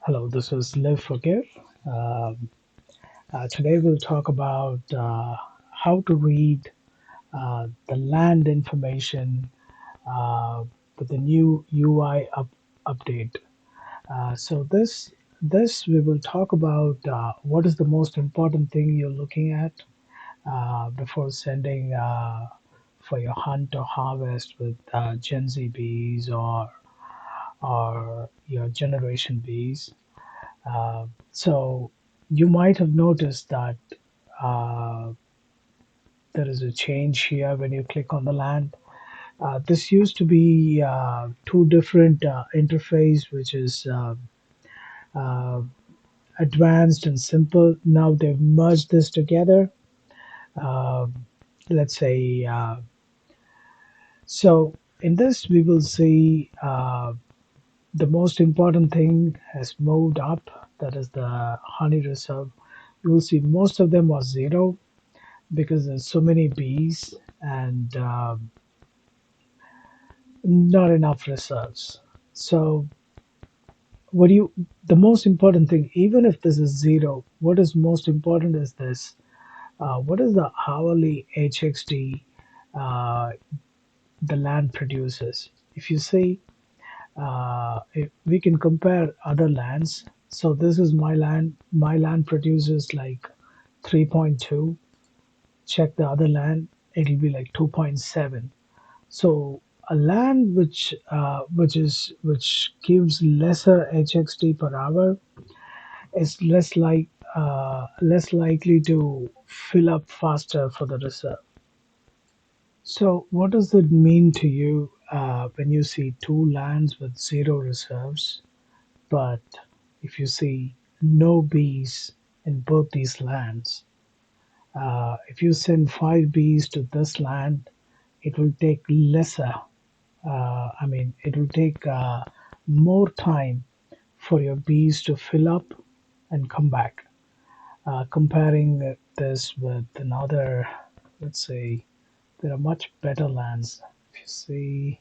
Hello, this is Liv Forgive. Um, Today we'll talk about how to read the land information with the new UI update. So this we will talk about what is the most important thing you're looking at before sending for your hunt or harvest with Gen Z bees or your generation bees. So you might have noticed that uh, there is a change here when you click on the land. This used to be two different interface, which is uh, advanced and simple. Now they've merged this together. Uh, let's say so. In this, we will see the most important thing has moved up. That is the honey reserve. You will see most of them are zero because there's so many bees and not enough reserves. So what do you the most important thing, even if this is zero, what is most important is this: what is the hourly HXD the land produces? If you see, if we can compare other lands. So this is my land. My land produces like 3.2. Check the other land, it'll be like 2.7. So a land which gives lesser HXD per hour is less likely to fill up faster for the reserve. So what does it mean to you when you see two lands with zero reserves, but if you see no bees in both these lands? If you send 5 bees to this land, it will take lesser. It will take more time for your bees to fill up and come back. Comparing this with another, let's say, there are much better lands. If you see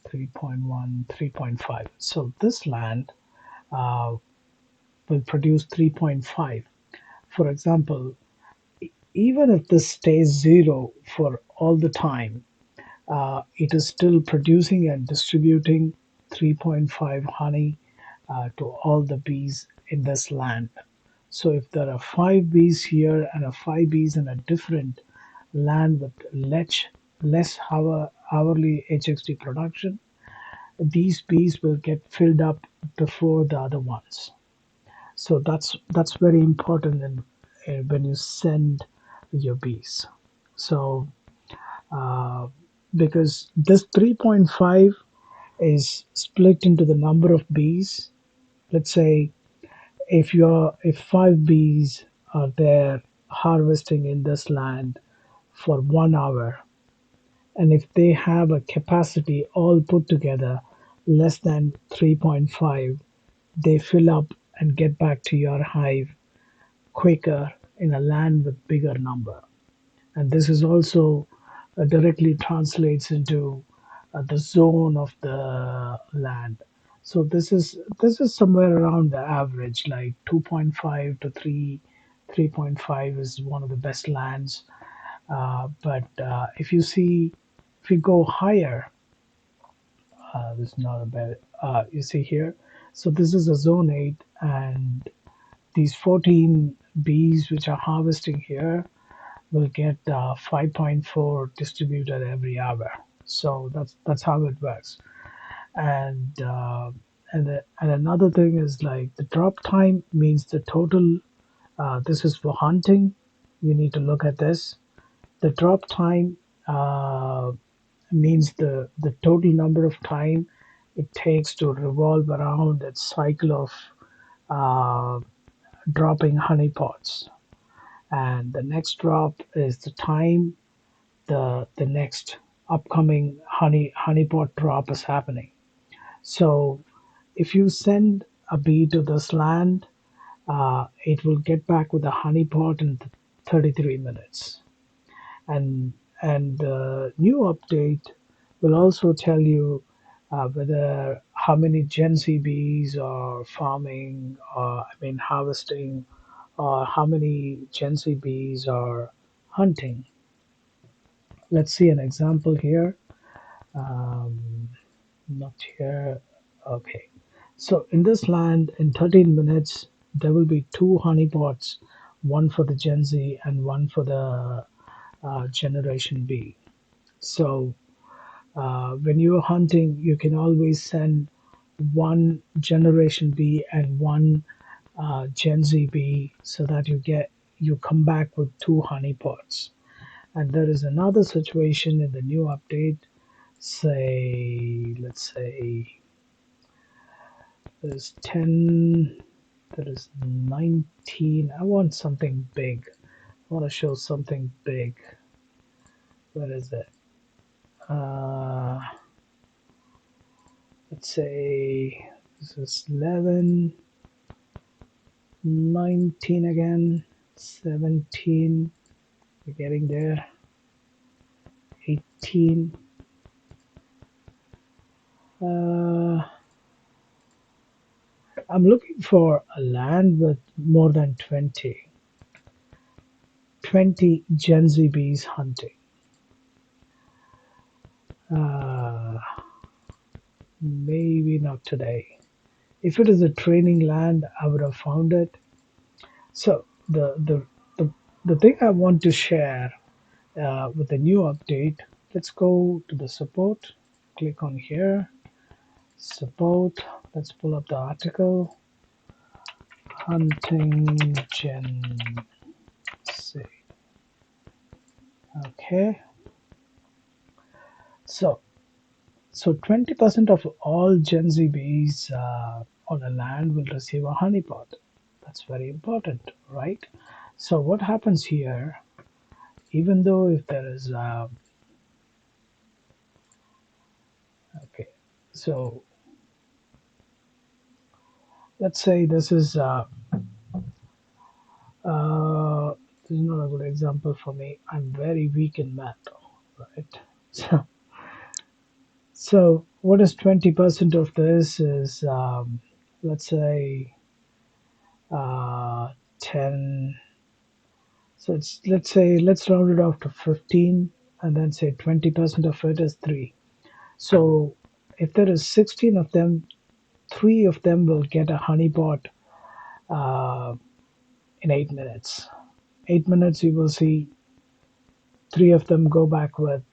3.1, 3.5. So this land uh, will produce 3.5. For example, even if this stays zero for all the time, it is still producing and distributing 3.5 honey to all the bees in this land. So if there are 5 bees here and 5 bees in a different land with less hourly HXD production, these bees will get filled up before the other ones. So that's very important when you send your bees. So uh, because this 3.5 is split into the number of bees. Let's say if 5 bees are there harvesting in this land for 1 hour, and if they have a capacity all put together less than 3.5, they fill up and get back to your hive quicker in a land with bigger number. And this is also directly translates into the zone of the land. So this is somewhere around the average, like 2.5 to 3, 3.5 is one of the best lands. But if you go higher, this is not a bad. You see here, so this is a zone 8, and these 14 bees which are harvesting here will get 5.4 distributed every hour. So that's how it works. And and another thing is like the drop time means the total. This is for hunting. You need to look at this. The drop time means the total number of time it takes to revolve around its cycle of uh, dropping honey pots. And the next drop is the time the next upcoming honeypot drop is happening. So if you send a bee to this land, it will get back with a honeypot in 33 minutes. And and the new update will also tell you whether how many Gen Z bees are farming, I mean harvesting, or how many Gen Z bees are hunting. Let's see an example here. Um, Not here. Okay. So in this land, in 13 minutes, there will be two honeypots, one for the Gen Z and one for the Generation B. So when you're hunting, you can always send one Generation B and one Gen Z B so that you come back with two honeypots. And there is another situation in the new update. Say, let's say there's 10, there is 19. I want something big. I want to show something big. Where is it? Uh, let's say this is 11, 19 again, 17. We're getting there. 18. Uh, I'm looking for a land with more than 20 Gen Z bees hunting. Uh, Maybe not today. If it is a training land, I would have found it. So the thing I want to share with the new update, let's go to the support. Click on here, support. Let's pull up the article. Hunting Gen Z. Okay. So so 20% of all Gen Z bees on a land will receive a honeypot. That's very important, right? So what happens here? Even though if there is okay, so let's say uh, this is not a good example for me. I'm very weak in math, right? So what is 20% of this is let's say 10. So it's let's round it off to 15, and then say 20% of it is 3. So if there is 16 of them, 3 of them will get a honeypot uh, in 8 minutes. 8 minutes, you will see 3 of them go back with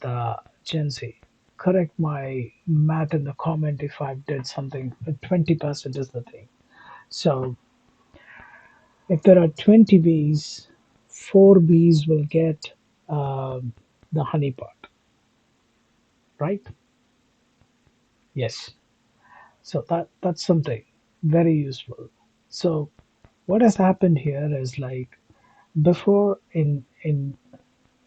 Gen Z. Correct my math in the comment if I did something. 20% is the thing. So if there are 20 bees, 4 bees will get the honeypot, right? Yes. So that's something very useful. So what has happened here is like before in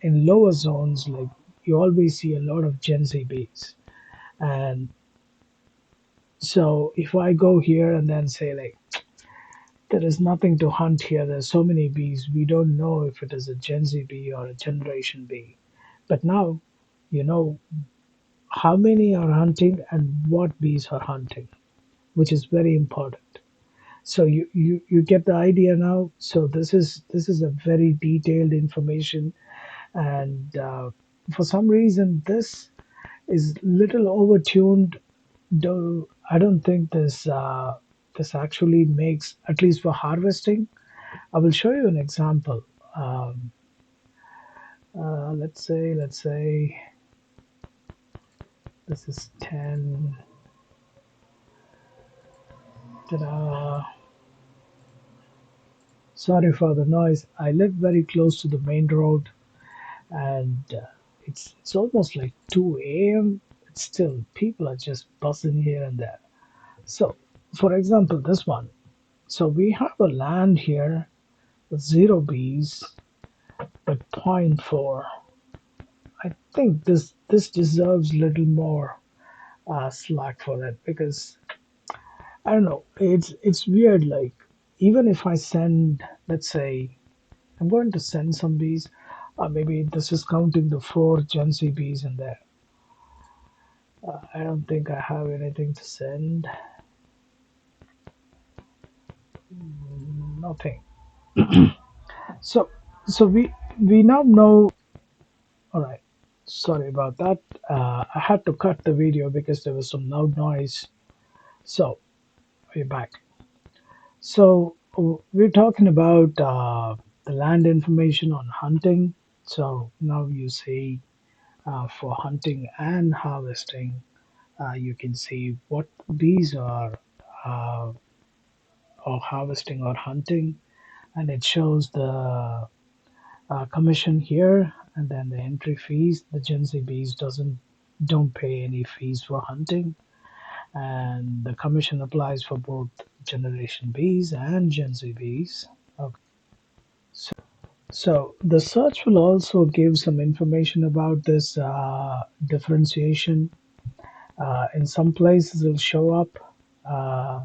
lower zones, like you always see a lot of Gen Z bees. And so if I go here and then say like there is nothing to hunt here, there's so many bees, we don't know if it is a Gen Z bee or a generation bee. But now you know how many are hunting and what bees are hunting, which is very important. So you get the idea now. So this is a very detailed information, and for some reason this is little overtuned. Though I don't think this actually makes, at least for harvesting. I will show you an example. Um, let's say this is 10. Ta-da. Sorry for the noise. I live very close to the main road, and it's almost like 2 a.m. It's still people are just buzzing here and there. So, for example, this one. So we have a land here with 0 bees, but zero point 0.4. I think this deserves a little more slack for it because I don't know. It's weird. Like even if I send, let's say, I'm going to send some bees. Maybe this is counting the 4 Gen Z bees in there. I don't think I have anything to send. Nothing. So, so we now know. All right. Sorry about that. I had to cut the video because there was some loud noise. So we're back. So we're talking about the land information on hunting. So now you see for hunting and harvesting, you can see what bees are uh, or harvesting or hunting, and it shows the commission here, and then the entry fees. The Gen Z bees doesn't don't pay any fees for hunting, and the commission applies for both generation bees and Gen Z bees. Okay. So the search will also give some information about this differentiation. In some places, it'll show up. Uh,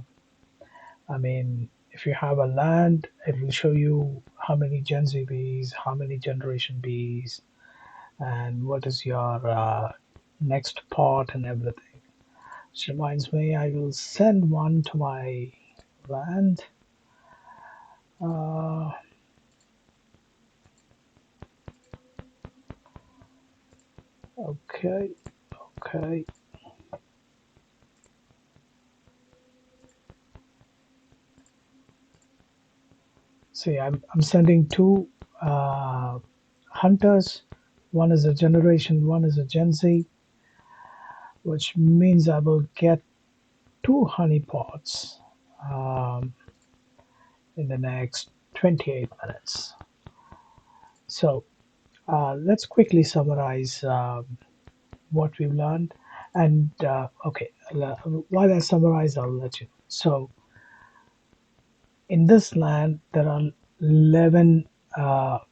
I mean, if you have a land, it will show you how many Gen Z bees, how many generation bees, and what is your next pot and everything. Which reminds me, I will send one to my land. Uh, okay, okay. See, I'm sending two hunters. One is a generation, one is a Gen Z, which means I will get two honey pots um, in the next 28 minutes. So let's quickly summarize what we've learned. And okay, while I summarize, I'll let you know. So in this land, there are 11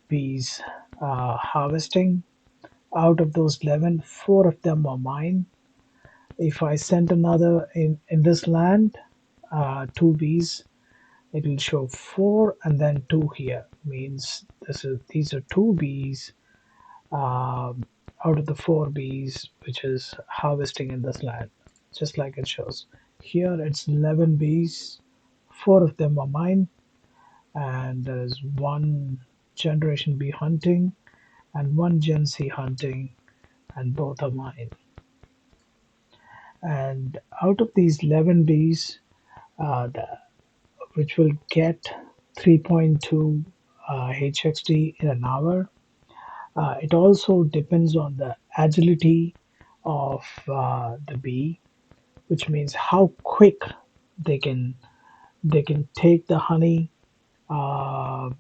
bees harvesting. Out of those 11, four of them are mine. If I send another in this land, two bees, it will show four and then two here. Means these are two bees um, out of the four bees which is harvesting in this land. Just like it shows. Here it's 11 bees, four of them are mine, and there is one generation bee hunting and one Gen Z hunting, and both are mine. And out of these 11 bees, which will get 3.2 HXD in an hour, it also depends on the agility of the bee, which means how quick they can they can take the honey uh,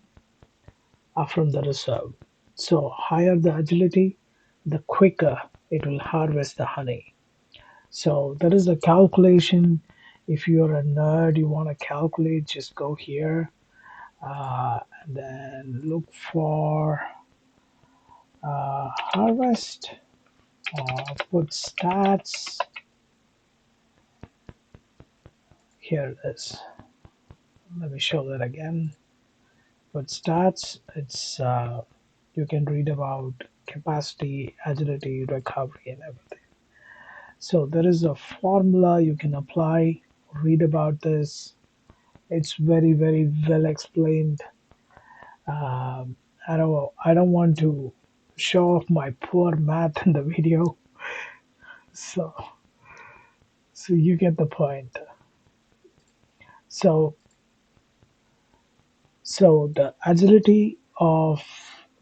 from the reserve. So higher the agility, the quicker it will harvest the honey. So there is a calculation. If you're a nerd, you want to calculate, just go here and then look for harvest or put stats. Here it is. Let me show that again. Put stats. It's you can read about capacity, agility, recovery, and everything. So there is a formula you can apply. Read about this. It's very well explained. Um, I don't want to show off my poor math in the video, so you get the point. So the agility of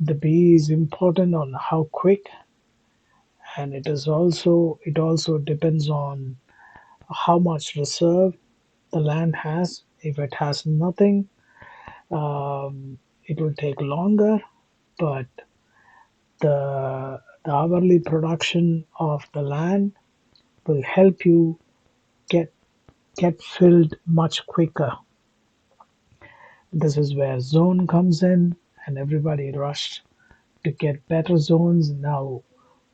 the bee is important on how quick, and it also depends on how much reserve the land has. If it has nothing, it will take longer, but the hourly production of the land will help you get filled much quicker. This is where zone comes in, and everybody rushed to get better zones. Now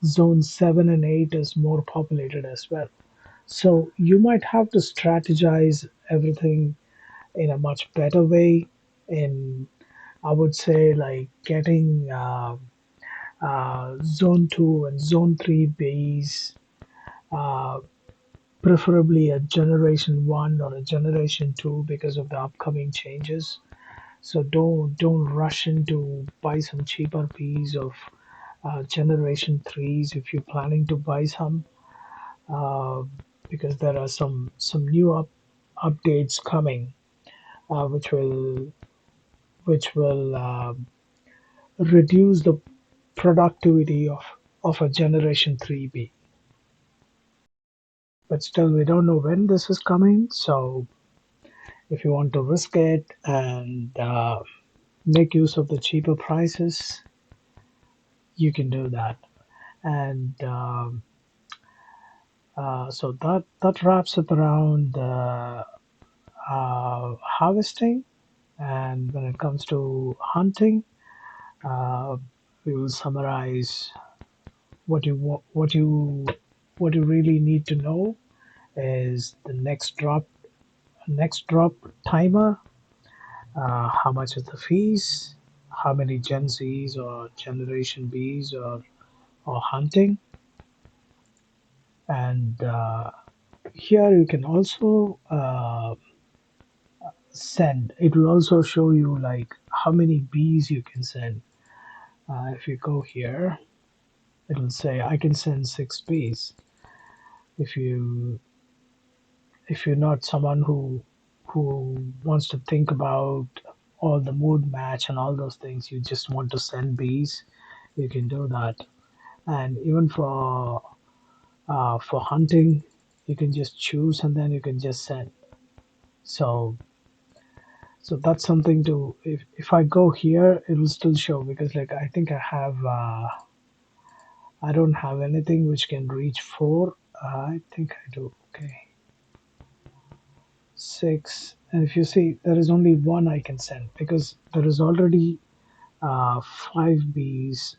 zone 7 and 8 is more populated as well. So you might have to strategize everything in a much better way. In I would say like getting zone 2 and zone 3 base uh, preferably a generation 1 or a generation 2 because of the upcoming changes. So don't rush in to buy some cheaper piece of generation 3s if you're planning to buy some, uh, because there are some new updates coming, which will reduce the productivity of a generation 3B. But still, we don't know when this is coming. So if you want to risk it and make use of the cheaper prices, you can do that. And so that wraps up around harvesting. And when it comes to hunting, uh, we will summarize what you wa- what you really need to know is the next drop timer, how much is the fees, how many Gen Zs or Generation Bs or hunting, and here you can also send. It will also show you like how many bees you can send. If you go here, it will say I can send 6 bees. If you if you're not someone who wants to think about all the mood match and all those things, you just want to send bees, you can do that. And even for hunting, you can just choose and then you can just send. So so that's something to, if I go here, it will still show because like I think I don't have anything which can reach 4. I think I do. Okay, 6. And if you see, there is only one I can send because there is already 5 bees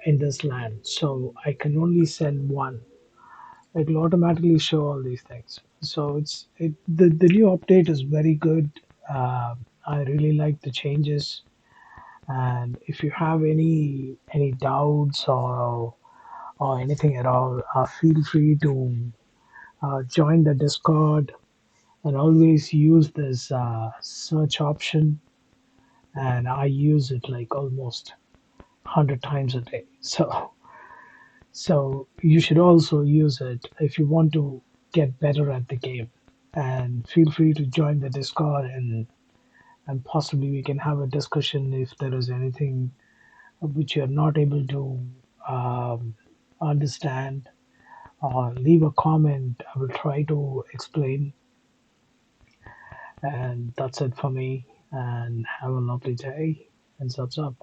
in this land. So I can only send one. It will automatically show all these things. So the new update is very good. I really like the changes. And if you have any doubts or anything at all, feel free to join the Discord and always use this search option. And I use it like almost 100 times a day. So you should also use it if you want to get better at the game. And feel free to join the Discord and possibly we can have a discussion if there is anything which you're not able to um, understand, or leave a comment. I will try to explain. And that's it for me. And have a lovely day. And subs up.